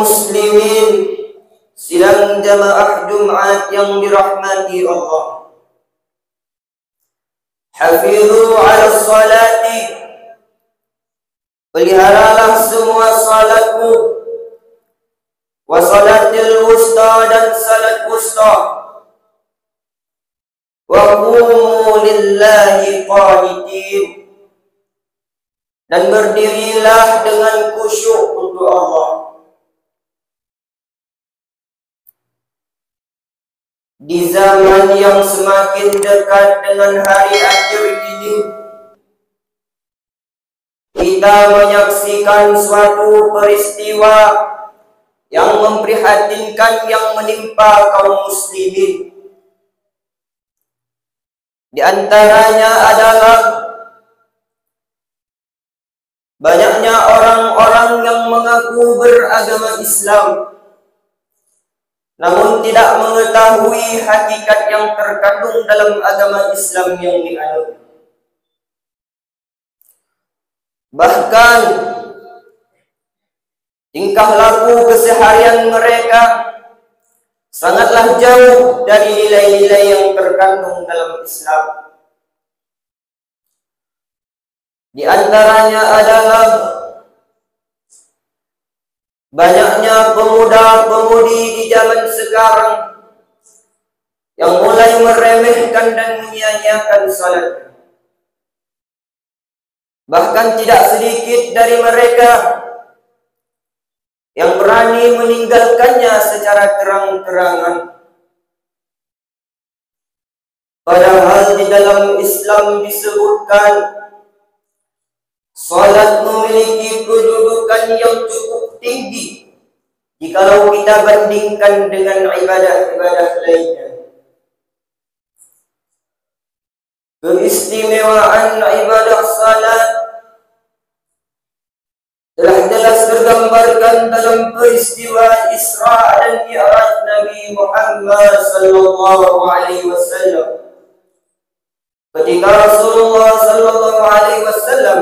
muslimin, sidang jamaah Jumat yang dirahmati Allah. Hafidhu ala salati, peliharalah semua salatmu, wa salatil wusta dan salat wusta, wa qumu lillahi qanitin, dan berdirilah dengan khusyuk untuk Allah. Di zaman yang semakin dekat dengan hari akhir ini, kita menyaksikan suatu peristiwa yang memprihatinkan yang menimpa kaum muslimin. Di antaranya adalah banyaknya orang-orang yang mengaku beragama Islam, namun tidak mengetahui hakikat yang terkandung dalam agama Islam yang dianut. Bahkan tingkah laku keseharian mereka sangatlah jauh dari nilai-nilai yang terkandung dalam Islam. Di antaranya adalah banyaknya pemuda-pemudi di zaman sekarang yang mulai meremehkan dan menyia-nyiakan salat. Bahkan tidak sedikit dari mereka yang berani meninggalkannya secara terang-terangan. Padahal di dalam Islam disebutkan salat memiliki kedudukan yang cukup tinggi jikalau kita bandingkan dengan ibadah-ibadah lainnya. Keistimewaan ibadah salat telah jelas tergambarkan dalam peristiwa Isra dan Mi'raj Nabi Muhammad sallallahu alaihi wasallam. Ketika Rasulullah sallallahu alaihi wasallam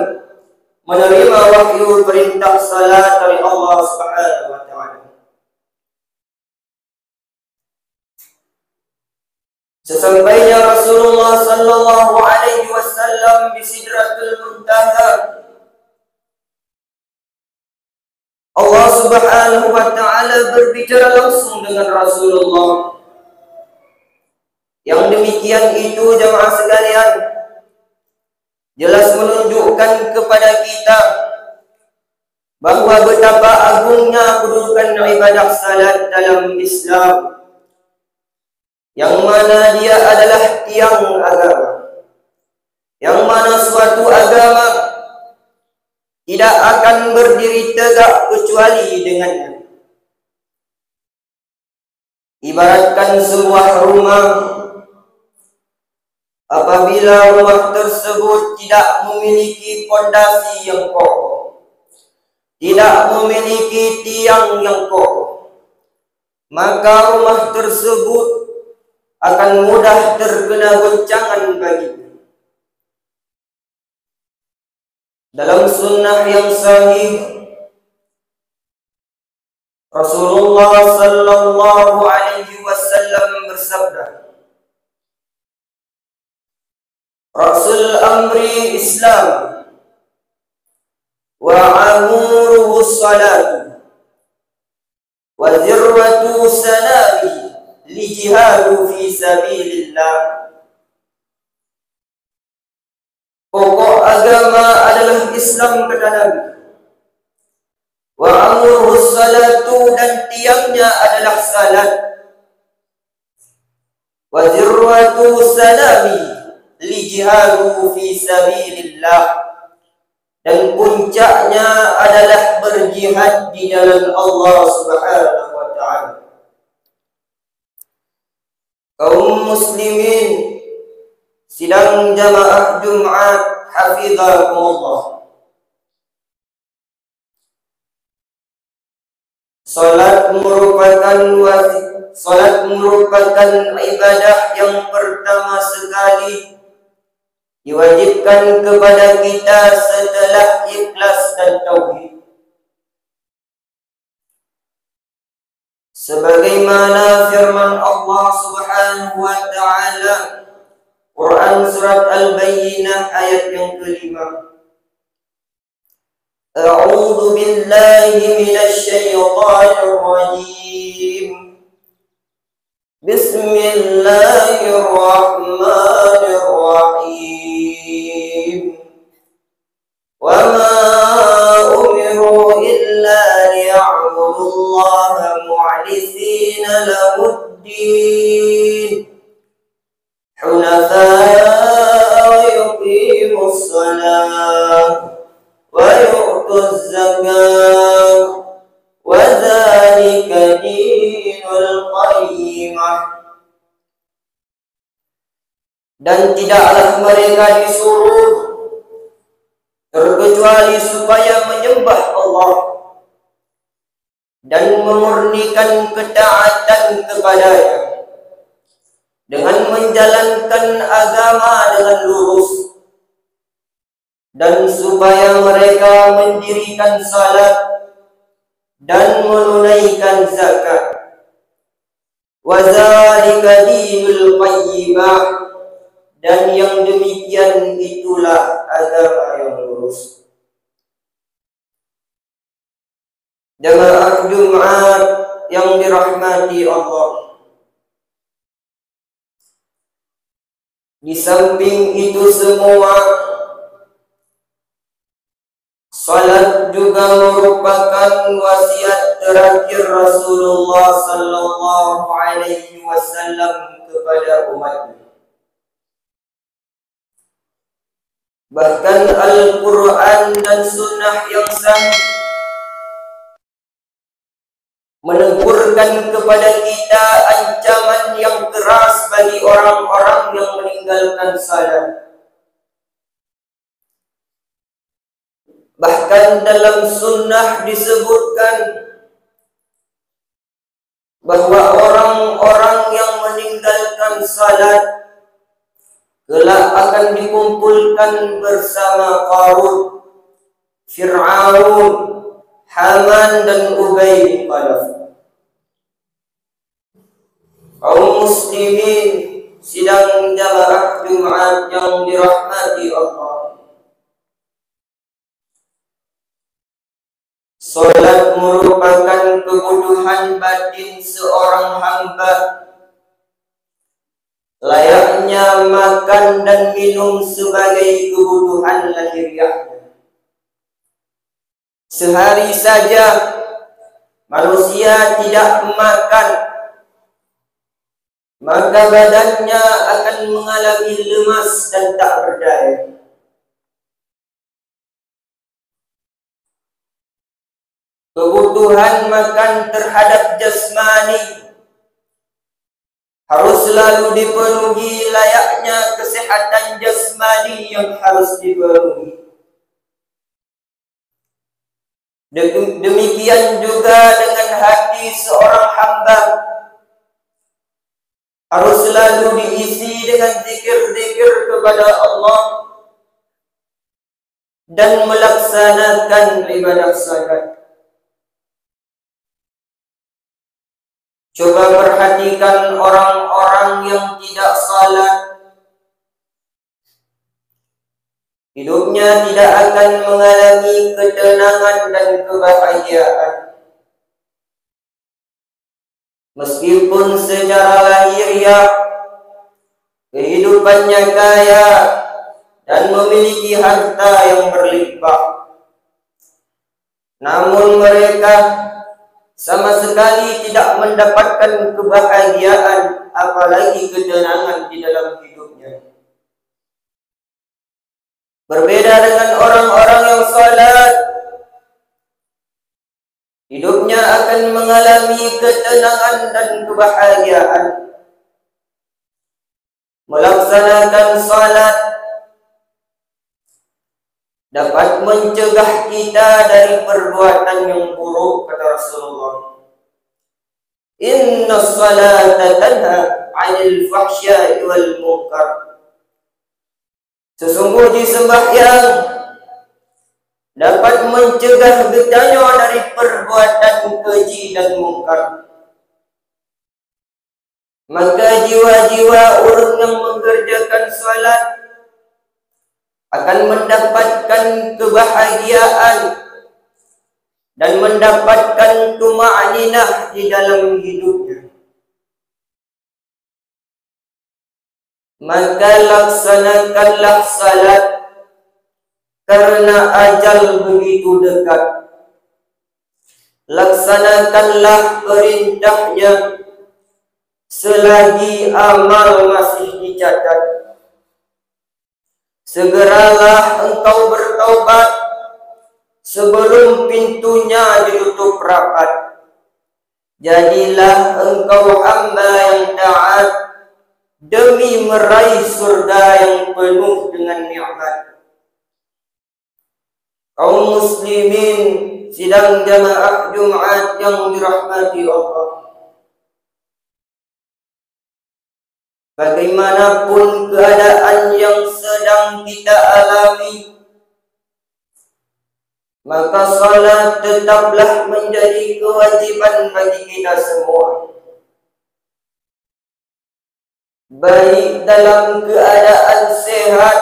menerima wahyu perintah salat dari Allah Subhanahu wa taala. Sesampainya Rasulullah sallallahu alaihi wasallam di Sidratul Muntaha, Allah Subhanahu wa taala berbicara langsung dengan Rasulullah. Yang demikian itu jamaah sekalian jelas menunjukkan kepada kita bahwa betapa agungnya kedudukan ibadah salat dalam Islam, yang mana dia adalah tiang agama, yang mana suatu agama tidak akan berdiri tegak kecuali dengannya. Ibaratkan sebuah rumah, apabila rumah tersebut tidak memiliki fondasi yang kokoh, tidak memiliki tiang yang kokoh, maka rumah tersebut akan mudah terkena goncangan baginya. Dalam sunnah yang sahih, Rasulullah sallallahu alaihi wasallam bersabda, Rasul amri Islam wa amuruhu salatu wa zirwatu sanami li jihadu fi sabilillah. Pokok agama adalah Islam, kata Nabi. Wa amuruhu salatu, dan tiangnya adalah salat. Wa zirwatu sanami li jihadu fi sabilillah, dan puncaknya adalah berjihad di jalan Allah Subhanahu wa taala. Kaum muslimin, sidang jamaah Jumat hafizakumullah, salat merupakan ibadah yang pertama sekali diwajibkan kepada kita setelah ikhlas dan tauhid. sebagaimana firman Allah Subhanahu wa taala Quran surat Al-Bayyinah ayat yang kelima. A'udzu billahi minasy syaithanir rajim. Bismillahirrahmanirrahim. Wa ma umiru illa liya'budullaha mu'litsina lahuddin حنفاء ويقيموا الصلاة ويؤتوا الزكاة وذلك دين القيمة. Dan tidaklah mereka disuruh terkecuali supaya menyembah Allah dan memurnikan ketaatan kepada-Nya dengan menjalankan agama dengan lurus, dan supaya mereka mendirikan salat dan menunaikan zakat. Wa dzalika dinul qayyimah, dan yang demikian itulah agama yang lurus. Jamaah Jumat yang dirahmati Allah, di samping itu semua, salat juga merupakan wasiat terakhir Rasulullah sallallahu alaihi wasallam kepada umatnya. Bahkan Al-Quran dan Sunnah yang sahih menegurkan kepada kita ancaman yang keras bagi orang-orang yang meninggalkan salat. Bahkan dalam sunnah disebutkan bahwa orang-orang yang meninggalkan salat kelak akan dikumpulkan bersama Qarun, Fir'aun, Haman dan Ubay bin Khalaf. Kaum muslimin sidang jamaah Jumat yang dirahmati Allah, salat merupakan kebutuhan batin seorang hamba, layaknya makan dan minum sebagai kebutuhan lahiriahnya. Sehari saja manusia tidak makan, maka badannya akan mengalami lemas dan tak berdaya. Kebutuhan makan terhadap jasmani harus selalu dipenuhi, layaknya kesehatan jasmani yang harus dipenuhi. Demikian juga dengan hati seorang hamba, harus selalu diisi dengan zikir-zikir kepada Allah dan melaksanakan ibadah salat. Coba perhatikan orang-orang yang tidak salat, hidupnya tidak akan mengalami ketenangan dan kebahagiaan. Meskipun secara lahiriah kehidupannya kaya dan memiliki harta yang berlimpah, namun mereka sama sekali tidak mendapatkan kebahagiaan, apalagi ketenangan di dalam hidupnya. Berbeda dengan orang-orang yang salat, hidupnya akan mengalami ketenangan dan kebahagiaan. Melaksanakan salat dapat mencegah kita dari perbuatan yang buruk, kata Rasulullah. Inna salata tanha 'anil fahsya'i wal munkar. Sesungguhnya sembahyang dapat mencegah kitanya dari perbuatan keji dan mungkar. maka jiwa-jiwa orang yang mengerjakan salat akan mendapatkan kebahagiaan dan mendapatkan tuma'ninah di dalam hidupnya. Maka laksanakanlah salat karena ajal begitu dekat. Laksanakanlah perintahnya selagi amal masih dicatat. Segeralah engkau bertaubat sebelum pintunya ditutup rapat. Jadilah engkau hamba yang taat demi meraih surga yang penuh dengan nikmat. Kaum muslimin sidang jamaah Jumat yang dirahmati Allah, bagaimanapun keadaan yang sedang kita alami, maka salat tetaplah menjadi kewajiban bagi kita semua. Baik dalam keadaan sehat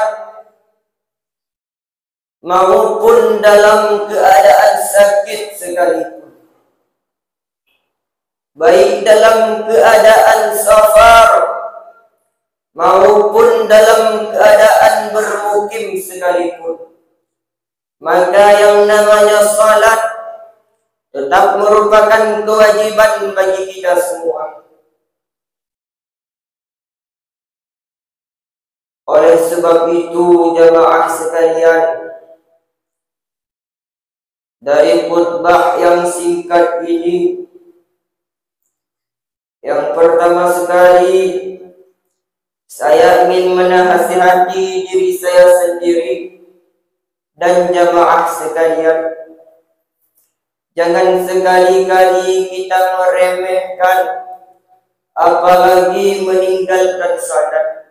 maupun dalam keadaan sakit sekalipun. Baik dalam keadaan safar maupun dalam keadaan bermukim sekalipun, maka yang namanya salat tetap merupakan kewajiban bagi kita semua. Oleh sebab itu, jamaah sekalian, dari khutbah yang singkat ini, yang pertama sekali saya ingin menasihati diri saya sendiri dan jamaah sekalian. Jangan sekali-kali kita meremehkan, apalagi meninggalkan salat.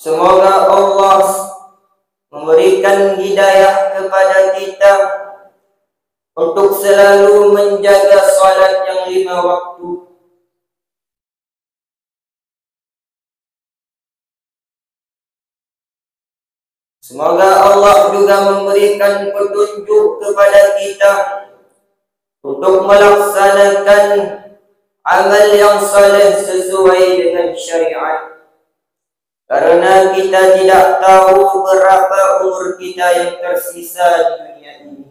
Semoga Allah memberikan hidayah kepada kita untuk selalu menjaga salat yang 5 waktu. Semoga Allah juga memberikan petunjuk kepada kita untuk melaksanakan amal yang saleh sesuai dengan syariat. Karena kita tidak tahu berapa umur kita yang tersisa di dunia ini.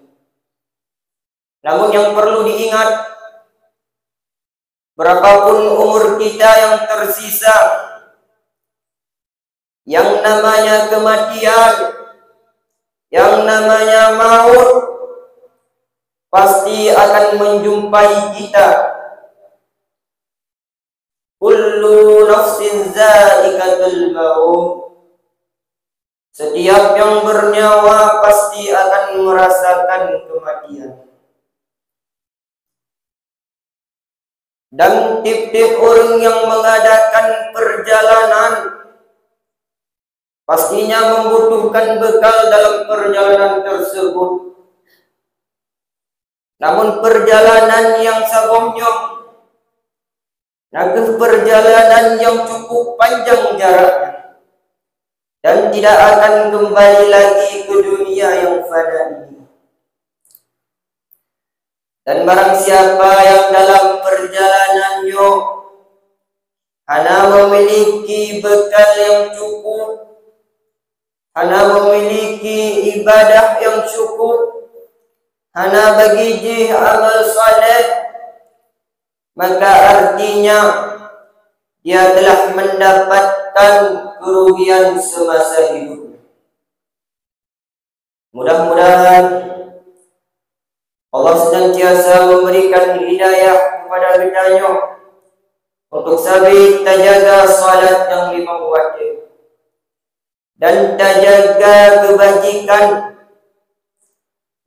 Namun yang perlu diingat, berapapun umur kita yang tersisa, yang namanya kematian, yang namanya maut, pasti akan menjumpai kita. Kullu nafsin za'iqatul maut. Setiap yang bernyawa pasti akan merasakan kematian. Dan tiap-tiap orang yang mengadakan perjalanan pastinya membutuhkan bekal dalam perjalanan tersebut. Namun perjalanan yang sabongnya, perjalanan yang cukup panjang jaraknya, dan tidak akan kembali lagi ke dunia yang fana ini. Dan barang siapa yang dalam perjalanannya hanya memiliki bekal yang cukup, hanya memiliki ibadah yang cukup, hanya bagi amal saleh, maka artinya dia telah mendapatkan kerugian semasa hidupnya. Mudah-mudahan Allah senantiasa memberikan hidayah kepada kitanya untuk sabit terjaga salat yang 5 waktu dan terjaga kebajikan.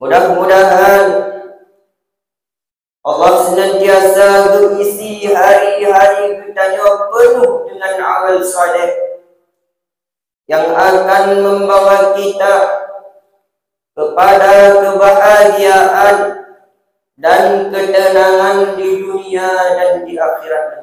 Mudah-mudahan Allah senantiasa berisi hari-hari kitanya penuh dengan amal saleh yang akan membawa kita kepada kebahagiaan dan ketenangan di dunia dan di akhirat nanti.